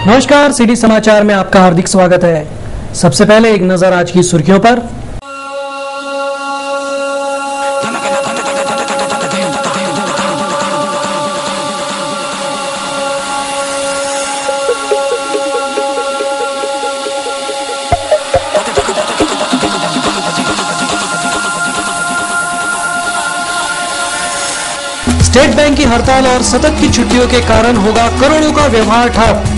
नमस्कार, सिटी समाचार में आपका हार्दिक स्वागत है। सबसे पहले एक नजर आज की सुर्खियों पर। स्टेट बैंक की हड़ताल और सतत की छुट्टियों के कारण होगा करोड़ों का व्यवहार ठप।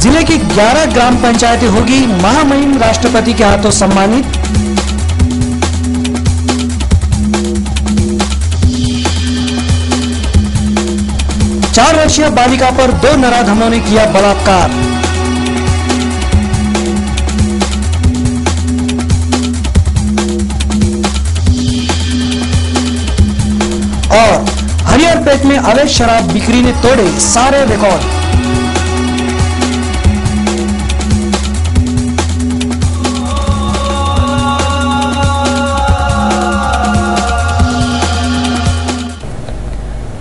जिले की 11 ग्राम पंचायतें होगी महामहिम राष्ट्रपति के हाथों सम्मानित। चार वर्षीय बालिका पर 2 नराधमों ने किया बलात्कार। और हरिहरपेट में अवैध शराब बिक्री ने तोड़े सारे रिकॉर्ड।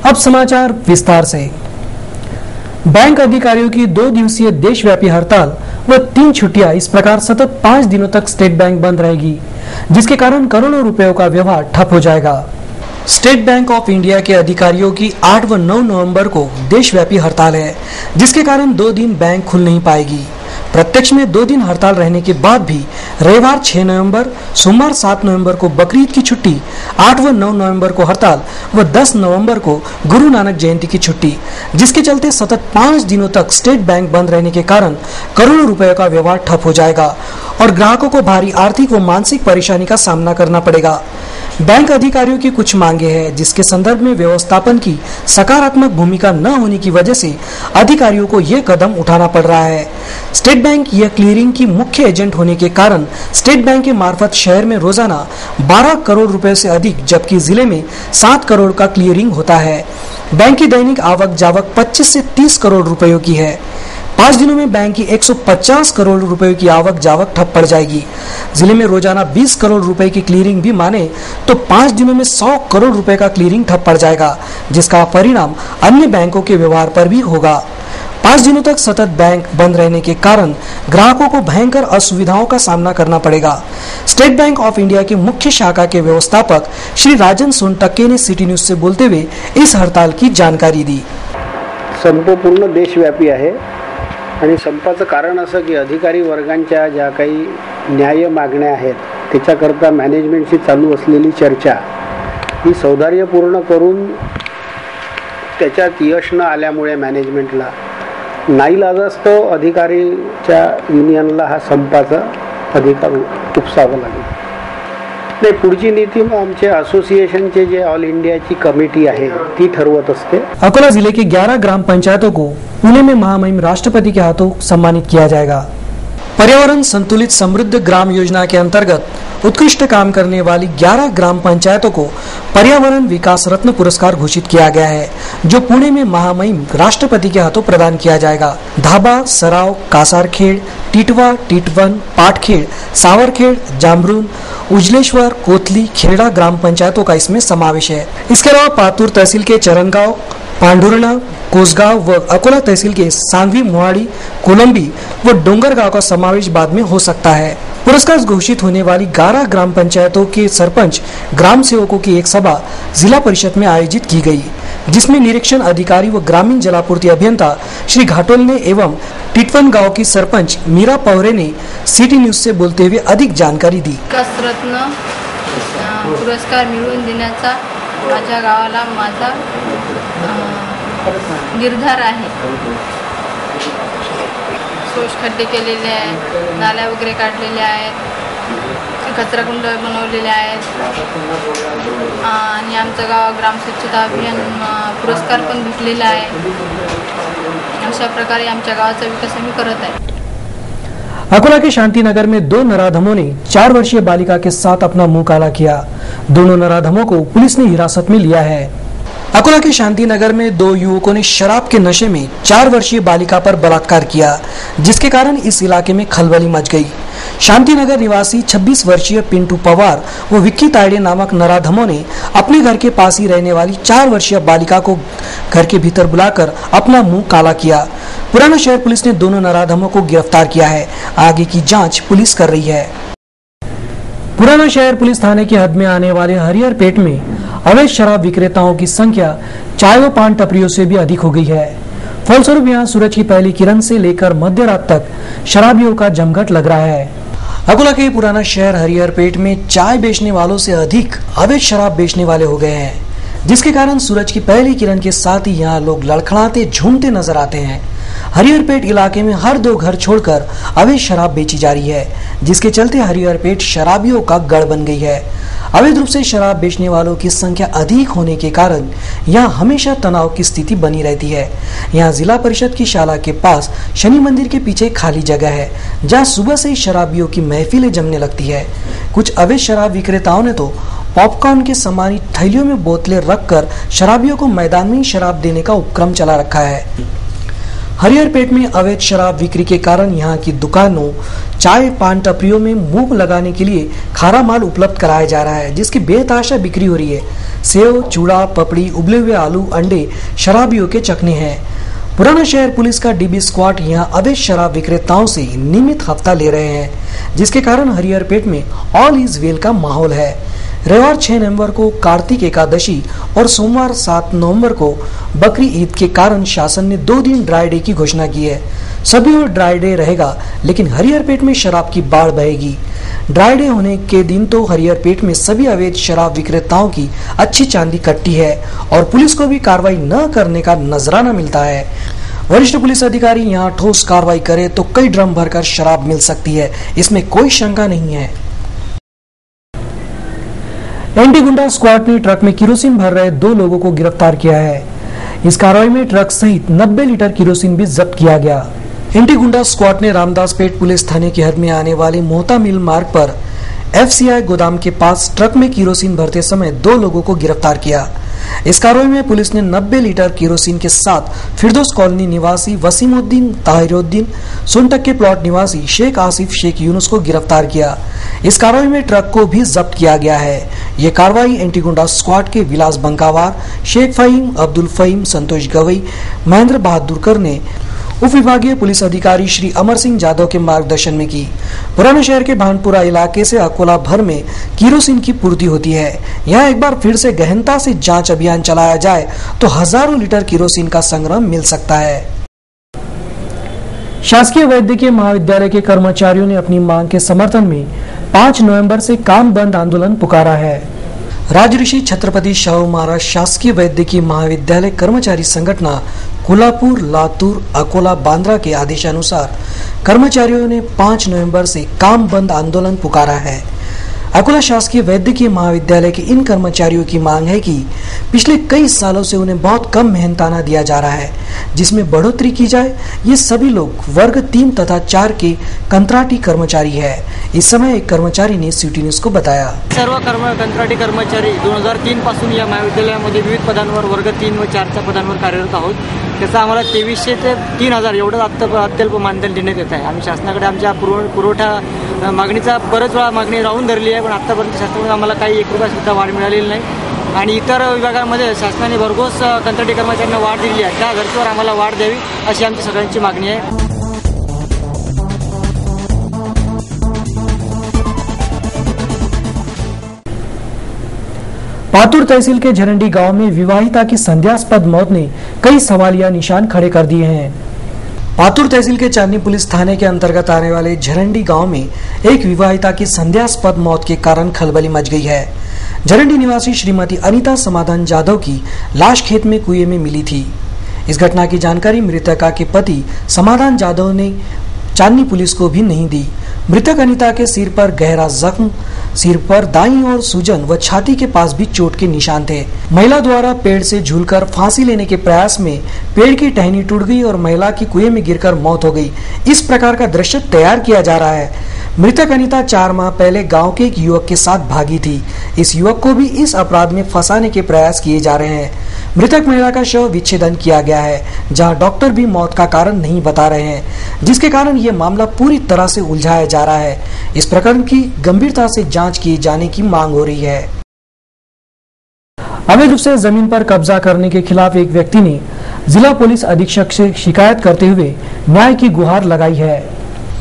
अब समाचार विस्तार से। बैंक अधिकारियों की 2 दिवसीय देशव्यापी हड़ताल व 3 छुट्टियां इस प्रकार सतत 5 दिनों तक स्टेट बैंक बंद रहेगी, जिसके कारण करोड़ों रुपयों का व्यवहार ठप हो जाएगा। स्टेट बैंक ऑफ इंडिया के अधिकारियों की 8 व 9 नवंबर को देशव्यापी हड़ताल है, जिसके कारण 2 दिन बैंक खुल नहीं पाएगी। प्रत्यक्ष में 2 दिन हड़ताल रहने के बाद भी रविवार 6 नवंबर, सोमवार 7 नवंबर को बकरीद की छुट्टी, 8 व 9 नवंबर को हड़ताल व 10 नवंबर को गुरु नानक जयंती की छुट्टी, जिसके चलते सतत 5 दिनों तक स्टेट बैंक बंद रहने के कारण करोड़ों रुपयों का व्यवहार ठप हो जाएगा और ग्राहकों को भारी आर्थिक व मानसिक परेशानी का सामना करना पड़ेगा। बैंक अधिकारियों की कुछ मांगे हैं, जिसके संदर्भ में व्यवस्थापन की सकारात्मक भूमिका न होने की वजह से अधिकारियों को यह कदम उठाना पड़ रहा है। स्टेट बैंक यह क्लियरिंग की मुख्य एजेंट होने के कारण स्टेट बैंक के मार्फत शहर में रोजाना 12 करोड़ रुपए से अधिक, जबकि जिले में 7 करोड़ का क्लियरिंग होता है। बैंक की दैनिक आवक जावक 25 से 30 करोड़ रुपयों की है। 5 दिनों में बैंक की 150 करोड़ रुपए की आवक जावक ठप पड़ जाएगी। जिले में रोजाना 20 करोड़ रुपए की क्लियरिंग भी माने तो 5 दिनों में 100 करोड़ रुपए का क्लियरिंग ठप पड़ जाएगा, जिसका परिणाम अन्य बैंकों के व्यवहार पर भी होगा। 5 दिनों तक सतत बैंक बंद रहने के कारण ग्राहकों को भयंकर असुविधाओं का सामना करना पड़ेगा। स्टेट बैंक ऑफ इंडिया की मुख्य शाखा के व्यवस्थापक श्री राजन सोनटक्के ने सिटी न्यूज से बोलते हुए इस हड़ताल की जानकारी दी। संप पूर्ण देशव्यापी आहे आणि संपाचं कारण असं की अधिकारी वर्गांच्या ज्या काही न्याय मागण्या आहेत त्याच्याकरता मॅनेजमेंटशी चालू असलेली चर्चा ही सौदार्यपूर्ण करून त्याच्यात यश न आल्यामुळे मॅनेजमेंटला नाईलाजास्तव अधिकारीच्या युनियनला हा संपाचा अधिकार उपसावा लागला। नाही, पुढची नीती आमचे असोसिएशनचे जे ऑल इंडियाची कमिटी आहे ती ठरवत असते। अकोला जिले के 11 ग्राम पंचायतों को पुणे में महामहिम राष्ट्रपति के हाथों सम्मानित किया जाएगा। पर्यावरण संतुलित समृद्ध ग्राम योजना के अंतर्गत उत्कृष्ट काम करने वाली 11 ग्राम पंचायतों को पर्यावरण विकास रत्न पुरस्कार घोषित किया गया है, जो पुणे में महामहिम राष्ट्रपति के हाथों प्रदान किया जाएगा। धाबा, सराव, कासारखेड़, टिटवा, टिटवन, पाटखेड़, सावरखेड़, जामरून, उजलेश्वर, कोथली, खेड़ा ग्राम पंचायतों का इसमें समावेश है। इसके अलावा पातूर तहसील के चरणगांव, पांडुरना, कोसगांव व अकोला तहसील के सांगवी, मोहाड़ी, कोलंबी व डोंगरगांव का समावेश बाद में हो सकता है। पुरस्कार घोषित होने वाली 11 ग्राम पंचायतों के सरपंच, ग्राम सेवकों की एक सभा जिला परिषद में आयोजित की गई, जिसमें निरीक्षण अधिकारी व ग्रामीण जलापूर्ति अभियंता श्री घाटोल ने एवं टिटवन गांव की सरपंच मीरा पवरे ने सिटी न्यूज से बोलते हुए अधिक जानकारी दी। रत्न पुरस्कार मिळवून देण्याचा माझ्या गावाला माझा निर्धार आहे। शोष खड्डे केलेले आहेत, नाल्या वगैरे काढलेल्या आहेत, कचराकुंड बनवलेले आहेत आणि आमचं गाव ग्राम स्वच्छता अभियान पुरस्कार पण भेटलेला आहे। अशा प्रकारे आमच्या गावाचा विकास आम्ही करत आहे। अकोला के शांतिनगर में 2 नराधमों ने 4 वर्षीय बालिका के साथ अपना मुंह काला किया। दोनों नराधमों को पुलिस ने हिरासत में लिया है। अकोला के शांतिनगर में 2 युवकों ने शराब के नशे में 4 वर्षीय बालिका पर बलात्कार किया, जिसके कारण इस इलाके में खलबली मच गई। शांतिनगर निवासी 26 वर्षीय पिंटू पवार व विक्की तायडे नामक नराधमों ने अपने घर के पास ही रहने वाली 4 वर्षीय बालिका को घर के भीतर बुलाकर अपना मुंह काला किया। पुराना शहर पुलिस ने दोनों नराधमों को गिरफ्तार किया है। आगे की जांच पुलिस कर रही है। पुराना शहर पुलिस थाने की हद में आने वाले हरिहर पेट में अवैध शराब विक्रेताओं की संख्या चाय व पान टपरियों से भी अधिक हो गई है। फलस्वरूप यहाँ सूरज की पहली किरण से लेकर मध्य रात तक शराबियों का जमघट लग रहा है। अकोला के पुराना शहर हरिहर पेट में चाय बेचने वालों से अधिक अवैध शराब बेचने वाले हो गए हैं, जिसके कारण सूरज की पहली किरण के साथ ही यहाँ लोग लड़खड़ाते झूमते नजर आते हैं। हरिहरपेट इलाके में हर 2 घर छोड़कर अवैध शराब बेची जा रही है, जिसके चलते हरिहरपेट शराबियों का गढ़ बन गई है। अवैध रूप से शराब बेचने वालों की संख्या अधिक होने के कारण यहाँ हमेशा तनाव की स्थिति बनी रहती है। यहाँ जिला परिषद की शाला के पास शनि मंदिर के पीछे खाली जगह है, जहाँ सुबह से ही शराबियों की महफिलें जमने लगती है। कुछ अवैध शराब विक्रेताओं ने तो पॉपकॉर्न के सामानी थैलियों में बोतलें रखकर शराबियों को मैदान में ही शराब देने का उपक्रम चला रखा है। हरिहरपेट में अवैध शराब बिक्री के कारण यहाँ की दुकानों, चाय पान टपरियों में मुंह लगाने के लिए खारा माल उपलब्ध कराया जा रहा है, जिसकी बेतहाशा बिक्री हो रही है। सेव, चूड़ा, पपड़ी, उबले हुए आलू, अंडे शराबियों के चखने हैं। पुराना शहर पुलिस का डीबी स्क्वाड यहाँ अवैध शराब विक्रेताओं से नियमित हफ्ता ले रहे हैं, जिसके कारण हरिहरपेट में ऑल इज वेल का माहौल है। रविवार 6 नवंबर को कार्तिक एकादशी और सोमवार 7 नवंबर को बकरी ईद के कारण शासन ने 2 दिन ड्राई डे की घोषणा की है। सभी और ड्राई डे रहेगा, लेकिन हरिहरपेट में शराब की बाढ़ बहेगी। ड्राई डे होने के दिन तो हरिहरपेट में सभी अवैध शराब विक्रेताओं की अच्छी चांदी कट्टी है और पुलिस को भी कार्रवाई न करने का नजराना मिलता है। वरिष्ठ पुलिस अधिकारी यहाँ ठोस कार्रवाई करे तो कई ड्रम भरकर शराब मिल सकती है, इसमें कोई शंका नहीं है। एंटी गुंडा स्क्वाड ने ट्रक में किरोसिन भर रहे 2 लोगों को गिरफ्तार किया है। इस कार्रवाई में ट्रक सहित 90 लीटर किरोसिन भी जब्त किया गया। एंटी गुंडा स्क्वाड ने रामदासपेट पुलिस थाने की हद में आने वाले मोहता मिल मार्ग पर FCI गोदाम के पास ट्रक में किरोसिन भरते समय 2 लोगों को गिरफ्तार किया। इस कार्रवाई में पुलिस ने 90 लीटर किरोसिन के साथ फिरदौस कॉलोनी निवासी वसीमुद्दीन ताहिरुद्दीन, सोनटक के प्लॉट निवासी शेख आसिफ शेख यूनुस को गिरफ्तार किया। इस कार्रवाई में ट्रक को भी जब्त किया गया है। ये कार्रवाई एंटी गुंडा स्क्वाड के विलास बंकावार, शेख फहीम, अब्दुल फहीम, संतोष गवई, महेंद्र बहादुरकर ने उप विभागीय पुलिस अधिकारी श्री अमर सिंह जादव के मार्गदर्शन में की। पुराना शहर के भानपुरा इलाके से अकोला भर में किरोसिन की पूर्ति होती है। यहाँ एक बार फिर से गहनता से जांच अभियान चलाया जाए तो हजारों लीटर किरोसिन का संग्रह मिल सकता है। शासकीय वैद्यकीय महाविद्यालय के कर्मचारियों ने अपनी मांग के समर्थन में 5 नवंबर से काम बंद आंदोलन पुकारा है। राजऋषि छत्रपति शाहू महाराज शासकीय वैद्यकीय महाविद्यालय कर्मचारी संगठन कोल्हापुर, लातूर, अकोला, बांद्रा के आदेशानुसार कर्मचारियों ने 5 नवंबर से काम बंद आंदोलन पुकारा है। अकोला शासकीय वैद्यकीय महाविद्यालय के इन कर्मचारियों की मांग है कि पिछले कई सालों से उन्हें बहुत कम मेहनताना दिया जा रहा है, जिसमें बढ़ोतरी की जाए। ये सभी लोग वर्ग 3 तथा 4 के कंत्राटी कर्मचारी है। इस समय एक कर्मचारी ने सिटी न्यूज को बताया, सर्व कंत्राटी कर्मचारी 2003 पासून या महाविद्यालयामध्ये विविध पदांवर वर्ग 3 व 4च्या पदांवर कार्यरत आहोत। त्याचा आम्हाला 2300 ते 3000 एवढं अत्यल्प मानधन देण्यात येत आहे। आम्ही शासनाकडे आमच्या पुरवठा मागणीचा बरेच वेळा मागणी राहून धरली आहे, पण आतापर्यंत शासनाकडून आम्हाला काही 1 रुपया सुद्धा वाढ मिळालेली नाही आणि इतर विभागांमध्ये शासनाने भरघोस कंत्राटी कर्मचाऱ्यांना वाढ दिली आहे। त्या धर्तीवर आम्हाला वाढ द्यावी अशी आमची सगळ्यांची मागणी आहे। पातुर तहसील के झरंडी गांव में विवाहिता की संदेहास्पद मौत ने कई सवालिया निशान खड़े कर दिए हैं। पातुर तहसील के चांदनी पुलिस थाने के अंतर्गत आने वाले झरंडी गांव में एक विवाहिता की संदेहास्पद मौत के कारण खलबली मच गई है। झरंडी निवासी श्रीमती अनीता समाधान जाधव की लाश खेत में कुएं में मिली थी। इस घटना की जानकारी मृतका के पति समाधान जाधव ने चांदनी पुलिस को भी नहीं दी। मृतक अनीता के सिर पर गहरा जख्म, सिर पर दाईं ओर सूजन व छाती के पास भी चोट के निशान थे। महिला द्वारा पेड़ से झूलकर फांसी लेने के प्रयास में पेड़ की टहनी टूट गई और महिला की कुएं में गिरकर मौत हो गई। इस प्रकार का दृश्य तैयार किया जा रहा है। मृतक अनीता 4 माह पहले गांव के एक युवक के साथ भागी थी। इस युवक को भी इस अपराध में फंसाने के प्रयास किए जा रहे हैं। मृतक महिला का शव विच्छेदन किया गया है, जहां डॉक्टर भी मौत का कारण नहीं बता रहे हैं, जिसके कारण ये मामला पूरी तरह से उलझाया जा रहा है। इस प्रकरण की गंभीरता से जांच किए जाने की मांग हो रही है। अवैध रूप से जमीन पर कब्जा करने के खिलाफ एक व्यक्ति ने जिला पुलिस अधीक्षक से शिकायत करते हुए न्याय की गुहार लगाई है।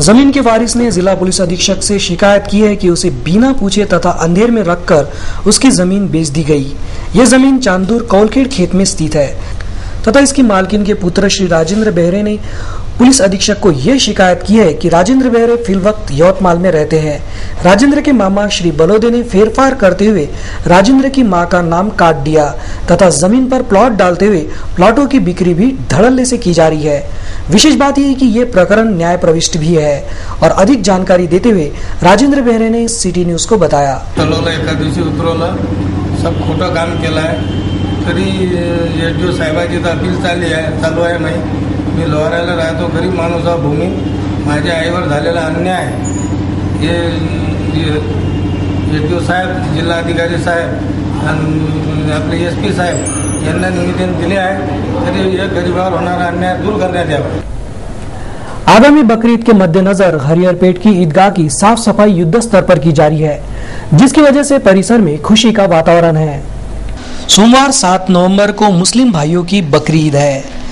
जमीन के वारिस ने जिला पुलिस अधीक्षक से शिकायत की है कि उसे बिना पूछे तथा अंधेर में रखकर उसकी जमीन बेच दी गई। यह जमीन चांदूर कौलखेड़ खेत में स्थित है तथा इसकी मालकिन के पुत्र श्री राजेंद्र बेहरे ने पुलिस अधीक्षक को यह शिकायत की है कि राजेंद्र बेहरे फिलवक्त यवतमाल में रहते हैं। राजेंद्र के मामा श्री बलोदे ने फेरफार करते हुए राजेंद्र की मां का नाम काट दिया तथा जमीन पर प्लॉट डालते हुए प्लॉटों की बिक्री भी धड़ल्ले से की जा रही है। विशेष बात यह है कि यह प्रकरण न्याय प्रविष्ट भी है और अधिक जानकारी देते हुए राजेंद्र बेहरे ने सिटी न्यूज को बताया। सब खोटं काम केलं आहे, तरी जो साहेबाची अपील चालू आहे मी लोहाराला राहतो, गरीब माणूस हा भूमी, माझ्या आईवर झालेला अन्याय हे जो साहेब जिल्हाधिकारी साहेब आणि आपले SP साहेब यांना निवेदन दिले आहे, तरी या गरीबावर होणारा अन्याय दूर करण्यात यावा। आगामी बकरीद के मद्देनजर हरिहरपेट की ईदगाह की साफ सफाई युद्ध स्तर पर की जा रही है, जिसकी वजह से परिसर में खुशी का वातावरण है। सोमवार 7 नवंबर को मुस्लिम भाइयों की बकरीद है।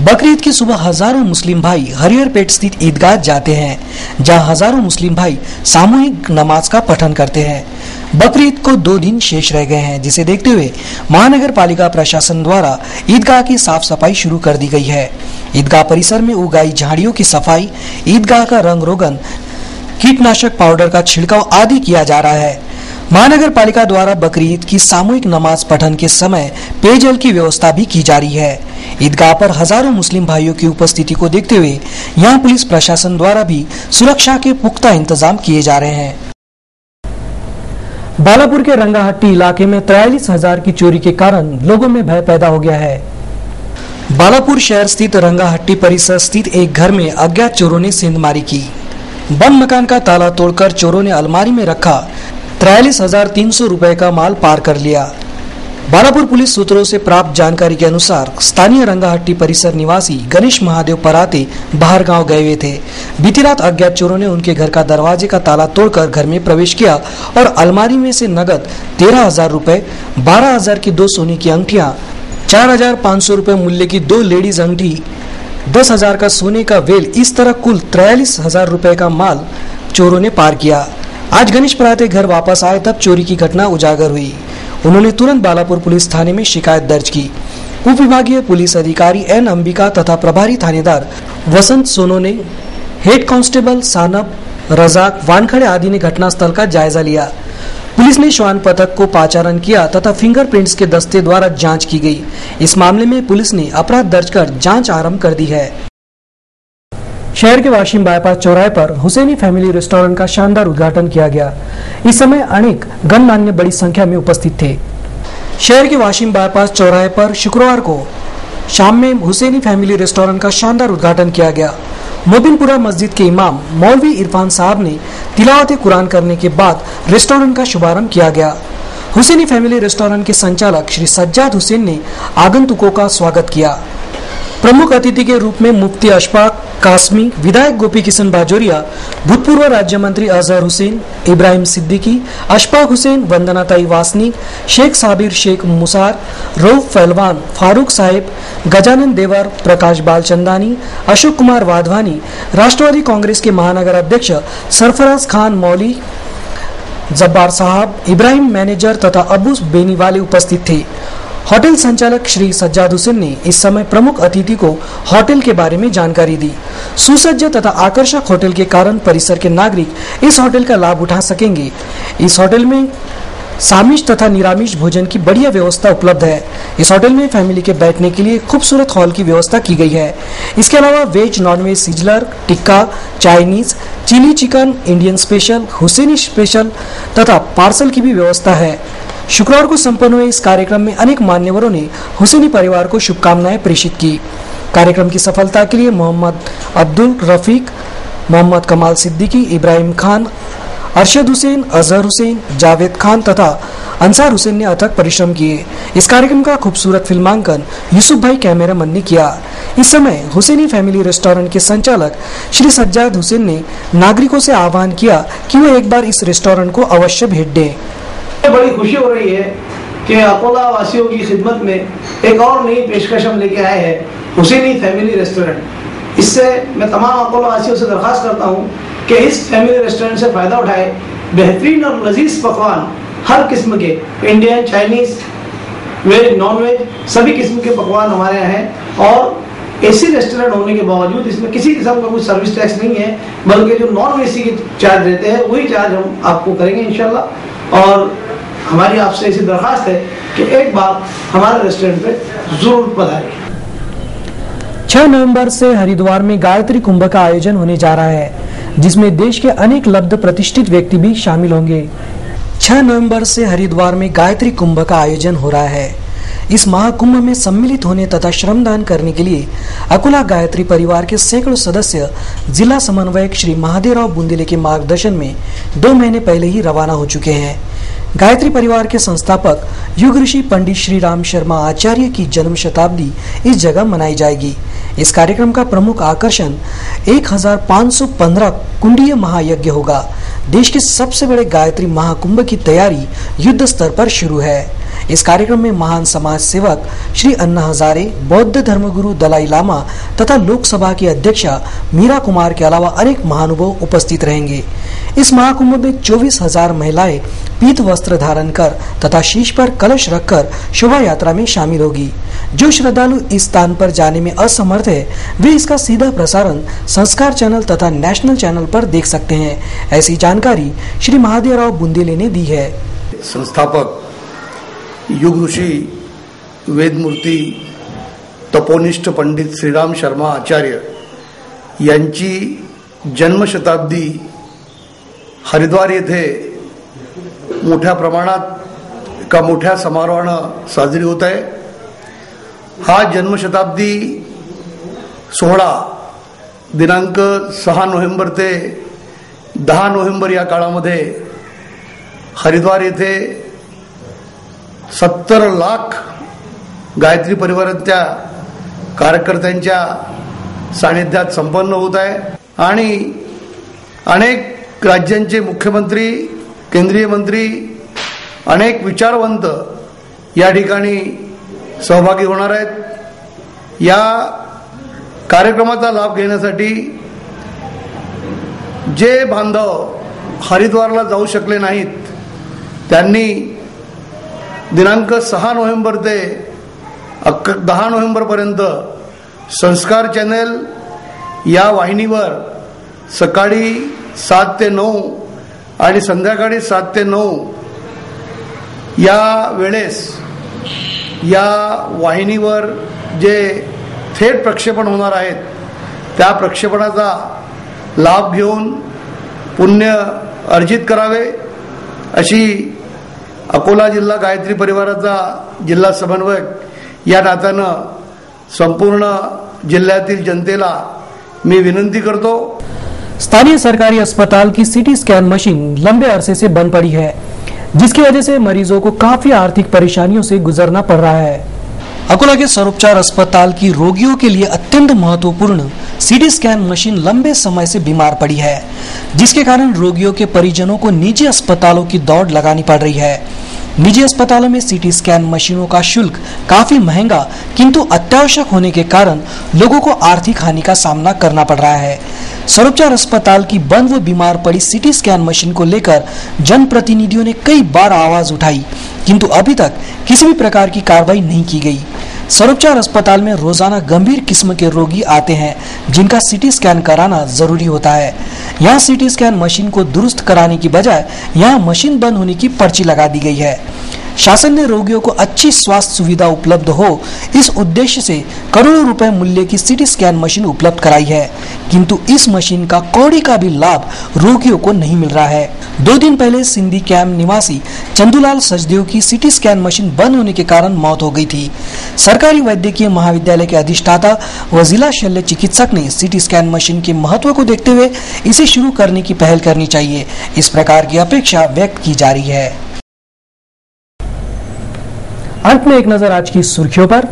बकरीद की सुबह हजारों मुस्लिम भाई हरिहरपेट स्थित ईदगाह जाते हैं, जहां हजारों मुस्लिम भाई सामूहिक नमाज का पठन करते हैं। बकरीद को 2 दिन शेष रह गए हैं, जिसे देखते हुए महानगर पालिका प्रशासन द्वारा ईदगाह की साफ सफाई शुरू कर दी गई है। ईदगाह परिसर में उगाई झाड़ियों की सफाई, ईदगाह का रंग रोगन, कीटनाशक पाउडर का छिड़काव आदि किया जा रहा है। महानगर पालिका द्वारा बकरीद की सामूहिक नमाज पठन के समय पेयजल की व्यवस्था भी की जा रही है। ईदगाह पर हजारों मुस्लिम भाइयों की उपस्थिति को देखते हुए यहां पुलिस प्रशासन द्वारा भी सुरक्षा के पुख्ता इंतजाम किए जा रहे हैं। बालापुर के रंगाहट्टी इलाके में 43,000 की चोरी के कारण लोगों में भय पैदा हो गया है। बालापुर शहर स्थित रंगाहट्टी परिसर स्थित एक घर में अज्ञात चोरों ने सेंधमारी की। बंद मकान का ताला तोड़कर चोरों ने अलमारी में रखा 43,300 रुपए का माल पार कर लिया। बालापुर पुलिस सूत्रों से प्राप्त जानकारी के अनुसार स्थानीय रंगाहट्टी परिसर निवासी गणेश महादेव पराते बाहर गांव गए हुए थे। बीती रात अज्ञात चोरों ने उनके घर का दरवाजे का ताला तोड़कर घर में प्रवेश किया और अलमारी में से नगद 13,000 रुपए, 12,000 की 2 सोने की अंगूठियां, 4,500 रुपए मूल्य की 2 लेडीज अंगूठी, 10,000 का सोने का वेल, इस तरह कुल 43,000 रुपए का माल चोरों ने पार किया। आज गणेश पराते घर वापस आए तब चोरी की घटना उजागर हुई। उन्होंने तुरंत बालापुर पुलिस थाने में शिकायत दर्ज की। उप विभागीय पुलिस अधिकारी N अंबिका तथा प्रभारी थानेदार वसंत सोनोने, हेड कांस्टेबल सानब, रजाक, वानखड़े आदि ने घटनास्थल का जायजा लिया। पुलिस ने श्वान पथक को पाचारण किया तथा फिंगरप्रिंट्स के दस्ते द्वारा जांच की गई। इस मामले में पुलिस ने अपराध दर्ज कर जांच आरंभ कर दी है। शहर के वाशिम बाईपास चौराहे पर हुसैनी फैमिली रेस्टोरेंट का शानदार उद्घाटन किया गया। इस समय अनेक गणमान्य बड़ी संख्या में उपस्थित थे। शहर के वाशिम बाईपास चौराहे पर शुक्रवार को शाम में हुसैनी फैमिली रेस्टोरेंट का शानदार उद्घाटन किया गया। मोबिनपुरा मस्जिद के इमाम मौलवी इरफान साहब ने तिलावत कुरान करने के बाद रेस्टोरेंट का शुभारंभ किया गया। हुसैनी फैमिली रेस्टोरेंट के संचालक श्री सज्जाद हुसैन ने आगंतुकों का स्वागत किया। प्रमुख अतिथि के रूप में मुफ्ती अशफाक कासमी, विधायक गोपी किशन बाजोरिया, भूतपूर्व राज्य मंत्री अजहर हुसैन, इब्राहिम सिद्दीकी, अशफाक हुसैन, वंदनाताई वासनिक, शेख साबिर शेख मुसार, रऊफ पहलवान, फारूक साहिब, गजानन देवर, प्रकाश बालचंदानी, अशोक कुमार वाधवानी, राष्ट्रवादी कांग्रेस के महानगर अध्यक्ष सरफराज खान मौली, जब्बार साहब, इब्राहिम मैनेजर तथा अबू बेनीवाले उपस्थित थे। होटल संचालक श्री सज्जाद हुसैन ने इस समय प्रमुख अतिथि को होटल के बारे में जानकारी दी। सुसज्ज तथा आकर्षक होटल के कारण परिसर के नागरिक इस होटल का लाभ उठा सकेंगे। इस होटल में सामिश तथा निरामिष भोजन की बढ़िया व्यवस्था उपलब्ध है। इस होटल में फैमिली के बैठने के लिए खूबसूरत हॉल की व्यवस्था की गई है। इसके अलावा veg, non veg, sizzler, tikka, Chinese, chilli chicken, Indian special, Husaini special तथा पार्सल की भी व्यवस्था है। शुक्रवार को संपन्न हुए इस कार्यक्रम में अनेक मान्यवरों ने हुसैनी परिवार को शुभकामनाएं प्रेषित की। कार्यक्रम की सफलता के लिए मोहम्मद अब्दुल रफीक, मोहम्मद कमाल सिद्दीकी, इब्राहिम खान, अरशद हुसैन, अजहर हुसैन, जावेद खान तथा अंसार हुसैन ने अथक परिश्रम किए। इस कार्यक्रम का खूबसूरत फिल्मांकन यूसुफ भाई कैमरामैन ने किया। इस समय हुसैनी फैमिली रेस्टोरेंट के संचालक श्री सज्जाद हुसैन ने नागरिकों से आह्वान किया कि वो एक बार इस रेस्टोरेंट को अवश्य भेंट दें। बड़ी खुशी हो रही है कि अकोला वासियों की खिदमत में एक और नई पेशकश हम लेके आए हैं, हुसैनी फैमिली रेस्टोरेंट। इससे मैं तमाम अकोला वासियों से दरख्वास्त करता हूँ कि इस फैमिली रेस्टोरेंट से फ़ायदा उठाए। बेहतरीन और लजीज पकवान हर किस्म के, Indian, Chinese, veg, non veg, सभी किस्म के पकवान हमारे यहाँ हैं। और एसी रेस्टोरेंट होने के बावजूद इसमें किसी किस्म का कोई सर्विस टैक्स नहीं है, बल्कि जो नॉन एसी के चार्ज देते हैं वही चार्ज हम आपको करेंगे इंशाल्लाह। और हमारी आपसे ऐसी दरख्वास्त है कि एक बार हमारे रेस्टोरेंट पे जरूर पधारें। 6 नवंबर से हरिद्वार में गायत्री कुंभ का आयोजन होने जा रहा है, जिसमें देश के अनेक लब्ध प्रतिष्ठित व्यक्ति भी शामिल होंगे। 6 नवंबर से हरिद्वार में गायत्री कुंभ का आयोजन हो रहा है। इस महाकुंभ में सम्मिलित होने तथा श्रमदान करने के लिए अकोला गायत्री परिवार के सैकड़ों सदस्य जिला समन्वयक श्री महादेवराव बुंदेले के मार्गदर्शन में 2 महीने पहले ही रवाना हो चुके हैं। गायत्री परिवार के संस्थापक युग ऋषि पंडित श्री राम शर्मा आचार्य की जन्म शताब्दी इस जगह मनाई जाएगी। इस कार्यक्रम का प्रमुख आकर्षण 1515 कुंडीय महायज्ञ होगा। देश के सबसे बड़े गायत्री महाकुंभ की तैयारी युद्ध स्तर पर शुरू है। इस कार्यक्रम में महान समाज सेवक श्री अन्ना हजारे, बौद्ध धर्मगुरु दलाई लामा तथा लोकसभा की अध्यक्षा मीरा कुमार के अलावा अनेक महानुभाव उपस्थित रहेंगे। इस महाकुंभ में 24,000 महिलाएं पीत वस्त्र धारण कर तथा शीश पर कलश रखकर शोभा यात्रा में शामिल होगी। जो श्रद्धालु इस स्थान पर जाने में असमर्थ है, वे इसका सीधा प्रसारण संस्कार चैनल तथा नेशनल चैनल पर देख सकते हैं। ऐसी जानकारी श्री महादेवराव बुंदेले ने दी है। संस्थापक युग ऋषि वेदमूर्ती तपोनिष्ठ पंडित श्रीराम शर्मा आचार्य यांची जन्मशताब्दी हरिद्वार येथे मोठ्या प्रमाणात का मोठ्या समारोहानं साजरी होत आहे। हा जन्मशताब्दी सोहळा दिनांक 6 नोव्हेंबर ते 10 नोव्हेंबर या काळामध्ये हरिद्वार येथे 70 लाख गायत्री परिवाराच्या कार्यकर्त्यांच्या सानिध्यात संपन्न होत आहे आणि अनेक राज्यांचे मुख्यमंत्री, केंद्रीय मंत्री, अनेक विचारवंत या ठिकाणी सहभागी होणार आहेत। या कार्यक्रमाचा लाभ घेण्यासाठी जे बांधव हरिद्वारला जाऊ शकले नाहीत त्यांनी दिनांक 6 नोव्हेंबर ते 10 नोव्हेंबर पर्यंत संस्कार चॅनल या वाहिनीवर सकाळी 7 ते 9 आणि संध्याकाळी 7 ते 9 या वेळेस या वाहिनीवर जे थेट प्रक्षेपण होणार आहेत त्या प्रक्षेपणाचा लाभ घेऊन पुण्य अर्जित करावे अशी अकोला जिल्हा गायत्री परिवाराचा जिल्हा समन्वयक या नात्यानं संपूर्ण जिल्ह्यातील जनतेला मैं विनंती करतो। स्थानीय सरकारी अस्पताल की सीटी स्कैन मशीन लंबे अरसे से बंद पड़ी है, जिसकी वजह से मरीजों को काफी आर्थिक परेशानियों से गुजरना पड़ रहा है। अकोला के सर्वोपचार अस्पताल की रोगियों के लिए अत्यंत महत्वपूर्ण सीटी स्कैन मशीन लंबे समय से बीमार पड़ी है, जिसके कारण रोगियों के परिजनों को निजी अस्पतालों की दौड़ लगानी पड़ रही है। निजी अस्पतालों में सीटी स्कैन मशीनों का शुल्क काफी महंगा किंतु अत्यावश्यक होने के कारण लोगों को आर्थिक हानि का सामना करना पड़ रहा है। सर्वोपचार अस्पताल की बंद व बीमार पड़ी सीटी स्कैन मशीन को लेकर जनप्रतिनिधियों ने कई बार आवाज उठाई, किंतु अभी तक किसी भी प्रकार की कार्रवाई नहीं की गई। सर्वोपचार अस्पताल में रोजाना गंभीर किस्म के रोगी आते हैं, जिनका सीटी स्कैन कराना जरूरी होता है। यहाँ सीटी स्कैन मशीन को दुरुस्त कराने की बजाय यहाँ मशीन बंद होने की पर्ची लगा दी गई है। शासन ने रोगियों को अच्छी स्वास्थ्य सुविधा उपलब्ध हो इस उद्देश्य से करोड़ों रुपए मूल्य की सीटी स्कैन मशीन उपलब्ध कराई है, किंतु इस मशीन का कौड़ी का भी लाभ रोगियों को नहीं मिल रहा है। 2 दिन पहले सिंधी कैंप निवासी चंदूलाल सचदेव की सीटी स्कैन मशीन बंद होने के कारण मौत हो गई थी। सरकारी वैद्यकीय महाविद्यालय के अधिष्ठाता व जिला शल्य चिकित्सक ने सीटी स्कैन मशीन के महत्व को देखते हुए इसे शुरू करने की पहल करनी चाहिए, इस प्रकार की अपेक्षा व्यक्त की जा रही है। अंत में एक नजर आज की सुर्खियों पर।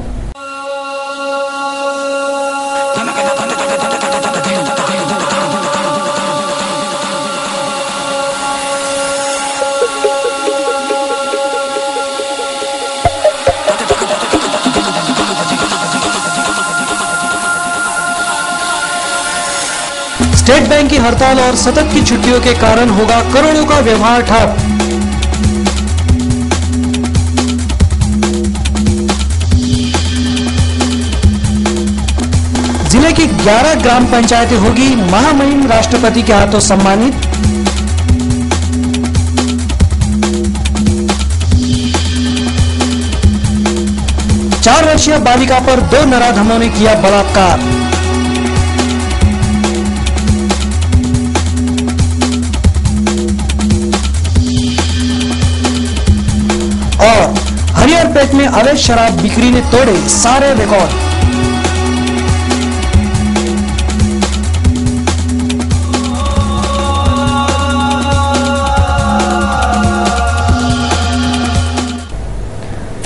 स्टेट बैंक की हड़ताल और सतत की छुट्टियों के कारण होगा करोड़ों का व्यवहार ठप। जिले की 11 ग्राम पंचायतें होगी महामहिम राष्ट्रपति के हाथों सम्मानित। चार वर्षीय बालिका पर 2 नराधमों ने किया बलात्कार। और हरिहरपेट में अवैध शराब बिक्री ने तोड़े सारे रिकॉर्ड।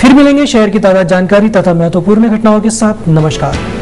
फिर मिलेंगे शहर की ताजा जानकारी तथा महत्वपूर्ण घटनाओं के साथ। नमस्कार।